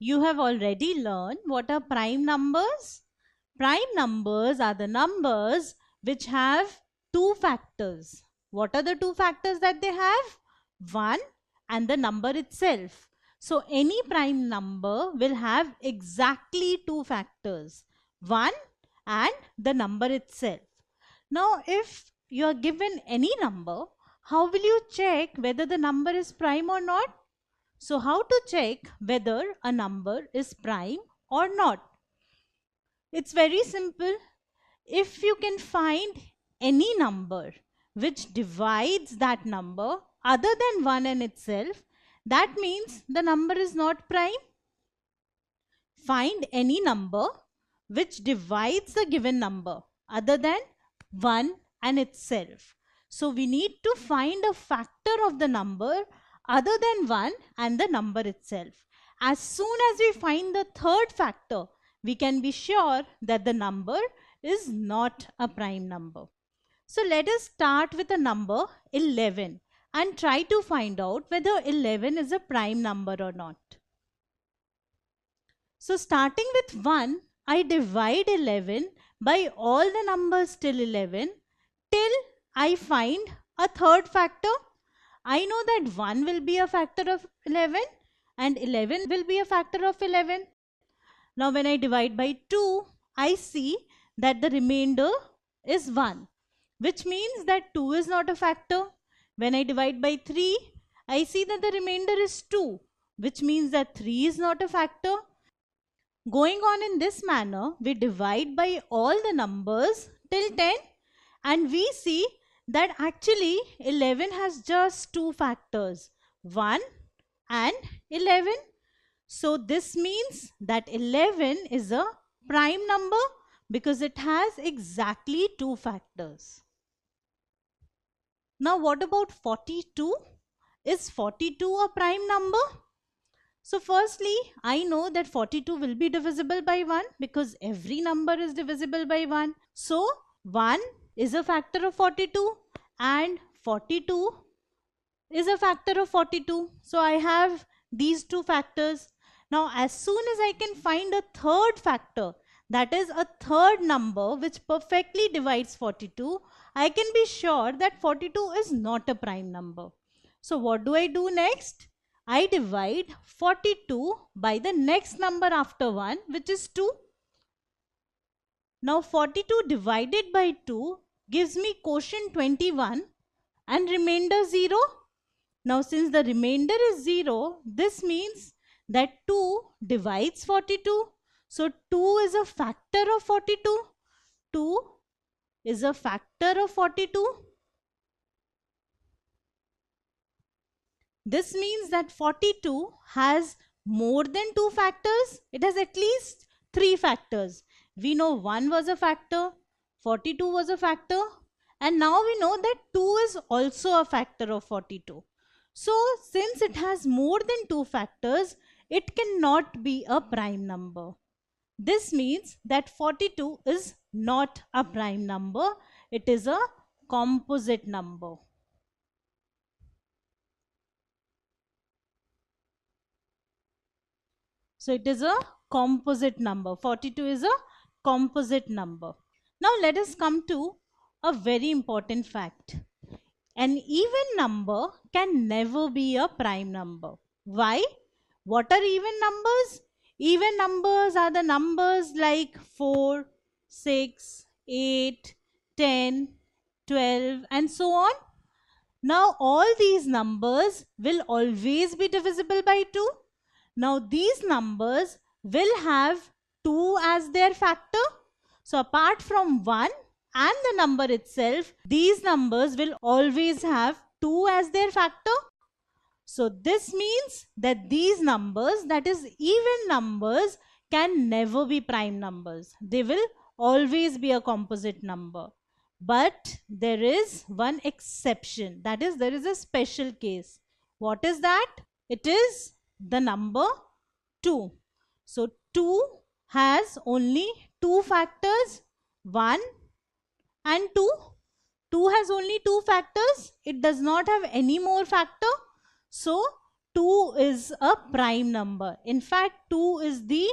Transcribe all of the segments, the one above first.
you have already learned what are prime numbers. Prime numbers are the numbers which have two factors. What are the two factors that they have? 1 and the number itself. So any prime number will have exactly two factors, 1 and the number itself. Now if you are given any number, how will you check whether the number is prime or not? So how to check whether a number is prime or not? It's very simple. If you can find any number which divides that number other than 1 in itself, that means the number is not prime. Find any number which divides the given number other than 1 and itself. So we need to find a factor of the number other than 1 and the number itself. As soon as we find the third factor, we can be sure that the number is not a prime number. So let us start with the number 11 and try to find out whether 11 is a prime number or not. So starting with 1, I divide 11 by all the numbers till 11 till I find a third factor. I know that 1 will be a factor of 11 and 11 will be a factor of 11. Now when I divide by 2, I see that the remainder is 1, which means that 2 is not a factor. When I divide by 3, I see that the remainder is 2, which means that 3 is not a factor. Going on in this manner, we divide by all the numbers till 10 and we see that actually 11 has just two factors, 1 and 11. So this means that 11 is a prime number because it has exactly two factors. Now what about 42? Is 42 a prime number? So firstly, I know that 42 will be divisible by 1 because every number is divisible by 1. So 1 is a factor of 42 and 42 is a factor of 42. So I have these two factors. Now as soon as I can find a third factor, that is a third number which perfectly divides 42, I can be sure that 42 is not a prime number. So what do I do next? I divide 42 by the next number after 1, which is 2. Now 42 divided by 2 gives me quotient 21 and remainder 0. Now since the remainder is 0, this means that 2 divides 42. So 2 is a factor of 42. 2 is a factor of 42. This means that 42 has more than two factors. It has at least three factors. We know 1 was a factor, 42 was a factor, and now we know that 2 is also a factor of 42. So since it has more than two factors, it cannot be a prime number. This means that 42 is not a prime number. It is a composite number. So it is a composite number. 42 is a composite number. Now let us come to a very important fact. An even number can never be a prime number. Why? What are even numbers? Even numbers are the numbers like 4, 6, 8, 10, 12 and so on. Now all these numbers will always be divisible by 2. Now these numbers will have 2 as their factor. So apart from 1 and the number itself, these numbers will always have 2 as their factor. So this means that these numbers, that is even numbers, can never be prime numbers. They will always be a composite number. But there is one exception. That is, there is a special case. What is that? It is the number 2. So 2 has only two factors, 1 and 2. 2 has only two factors. It does not have any more factor. So 2 is a prime number. In fact, 2 is the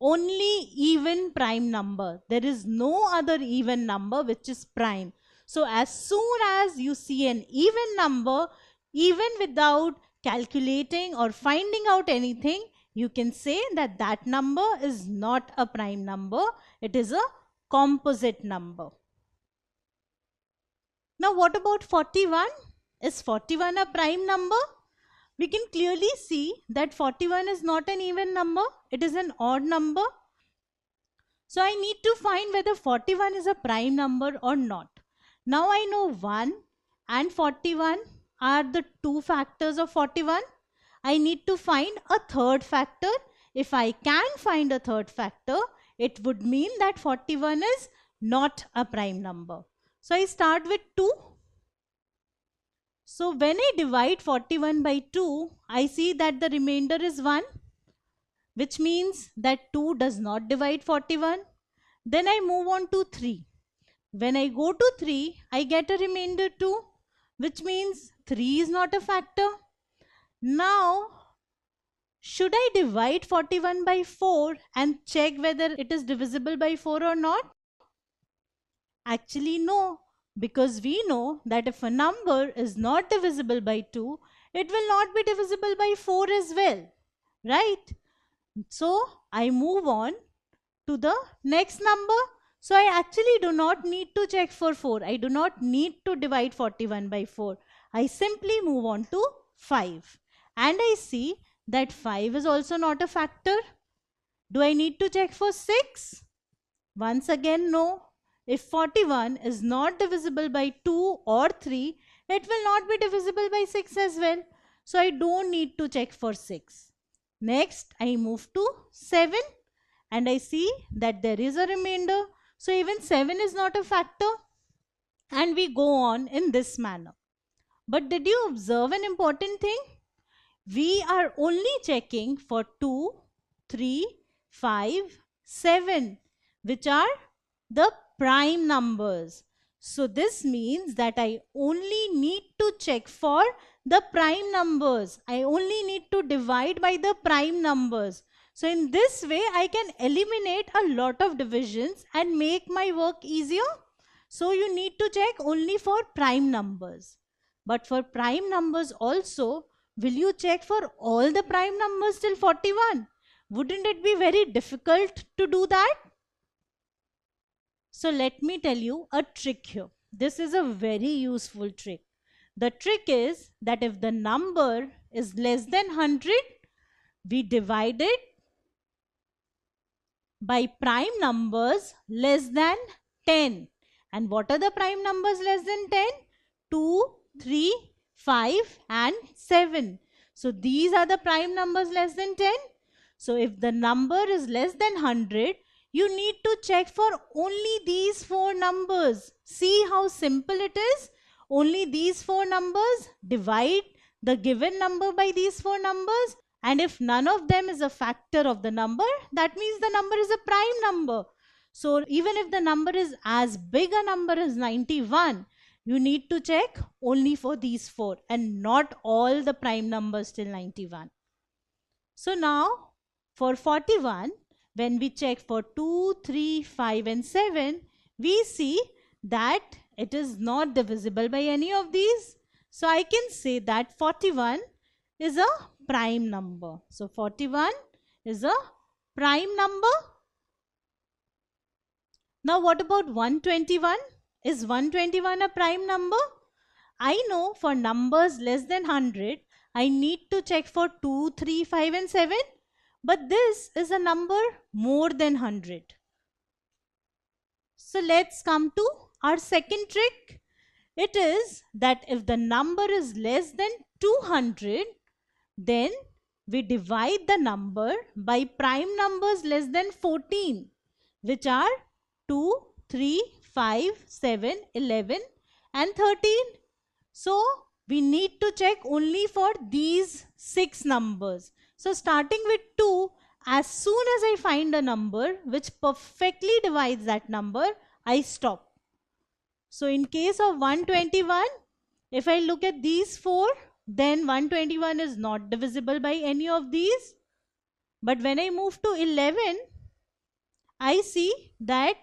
only even prime number. There is no other even number which is prime. So as soon as you see an even number, even without calculating or finding out anything, you can say that that number is not a prime number. It is a composite number. Now what about 41? Is 41 a prime number? We can clearly see that 41 is not an even number. It is an odd number. So I need to find whether 41 is a prime number or not. Now I know 1 and 41 are the two factors of 41. I need to find a third factor. If I can find a third factor, it would mean that 41 is not a prime number. So I start with 2. So when I divide 41 by 2, I see that the remainder is 1, which means that 2 does not divide 41. Then I move on to 3. When I go to 3, I get a remainder 2, which means 3 is not a factor. Now, should I divide 41 by 4 and check whether it is divisible by 4 or not? Actually, no. Because we know that if a number is not divisible by 2, it will not be divisible by 4 as well, right? So I move on to the next number. So I actually do not need to check for 4. I do not need to divide 41 by 4. I simply move on to 5. And I see that 5 is also not a factor. Do I need to check for 6? Once again, no. If 41 is not divisible by 2 or 3, it will not be divisible by 6 as well. So I don't need to check for 6. Next, I move to 7 and I see that there is a remainder. So even 7 is not a factor. And we go on in this manner. But did you observe an important thing? We are only checking for 2, 3, 5, 7, which are the prime numbers. So this means that I only need to check for the prime numbers. I only need to divide by the prime numbers. So in this way, I can eliminate a lot of divisions and make my work easier. So you need to check only for prime numbers. But for prime numbers also, will you check for all the prime numbers till 41? Wouldn't it be very difficult to do that? So let me tell you a trick here. This is a very useful trick. The trick is that if the number is less than 100, we divide it by prime numbers less than 10. And what are the prime numbers less than 10? 2, 3, 5 and 7. So these are the prime numbers less than 10. So if the number is less than 100, you need to check for only these 4 numbers. See how simple it is? Only these 4 numbers, divide the given number by these 4 numbers, and if none of them is a factor of the number, that means the number is a prime number. So even if the number is as big a number as 91, you need to check only for these 4 and not all the prime numbers till 91. So now for 41, when we check for 2, 3, 5 and 7, we see that it is not divisible by any of these. So I can say that 41 is a prime number. So 41 is a prime number. Now what about 121? Is 121 a prime number? I know for numbers less than 100, I need to check for 2, 3, 5 and 7. But this is a number more than 100. So let's come to our second trick. It is that if the number is less than 200, then we divide the number by prime numbers less than 14, which are 2, 3, 5, 7, 11 and 13. So we need to check only for these 6 numbers. So starting with 2, as soon as I find a number which perfectly divides that number, I stop. So in case of 121, if I look at these 4, then 121 is not divisible by any of these. But when I move to 11, I see that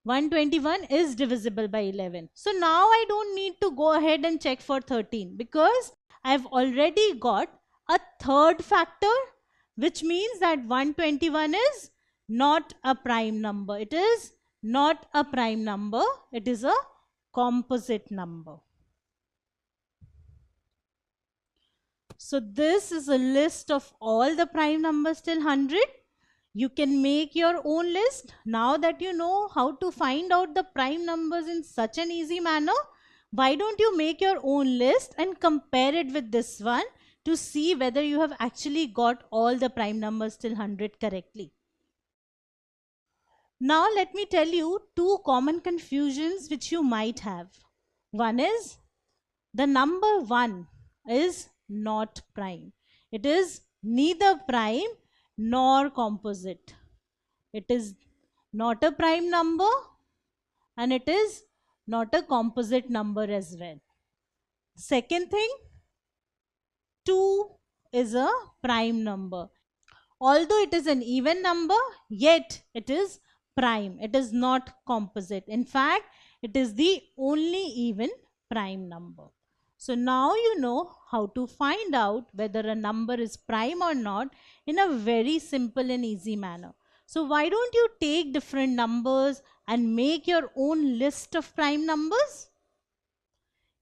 121 is divisible by 11. So now I don't need to go ahead and check for 13 because I've already got a third factor, which means that 121 is not a prime number. It is not a prime number. It is a composite number. So this is a list of all the prime numbers till 100. You can make your own list. Now that you know how to find out the prime numbers in such an easy manner, why don't you make your own list and compare it with this one to see whether you have actually got all the prime numbers till 100 correctly. Now let me tell you two common confusions which you might have. One is the number 1 is not prime. It is neither prime nor composite. It is not a prime number and it is not a composite number as well. Second thing, 2 is a prime number. Although it is an even number, yet it is prime. It is not composite. In fact, it is the only even prime number. So now you know how to find out whether a number is prime or not in a very simple and easy manner. So why don't you take different numbers and make your own list of prime numbers?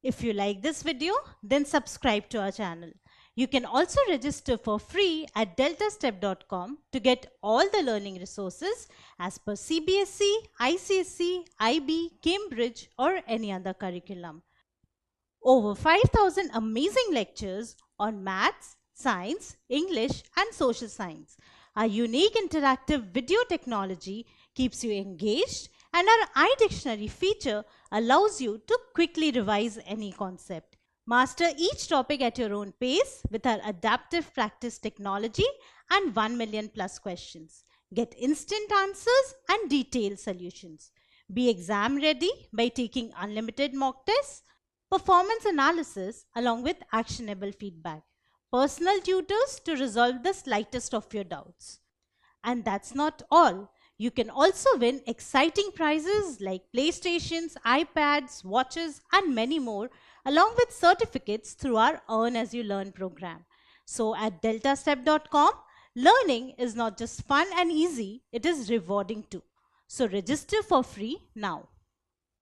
If you like this video, then subscribe to our channel. You can also register for free at deltastep.com to get all the learning resources as per CBSE, ICSE, IB, Cambridge or any other curriculum. Over 5,000 amazing lectures on maths, science, English and social science. Our unique interactive video technology keeps you engaged and our iDictionary feature allows you to quickly revise any concept. Master each topic at your own pace with our adaptive practice technology and 1 million plus questions. Get instant answers and detailed solutions. Be exam ready by taking unlimited mock tests, performance analysis along with actionable feedback, personal tutors to resolve the slightest of your doubts. And that's not all. You can also win exciting prizes like PlayStations, iPads, watches and many more along with certificates through our Earn As You Learn program. So at deltastep.com, learning is not just fun and easy, it is rewarding too. So register for free now.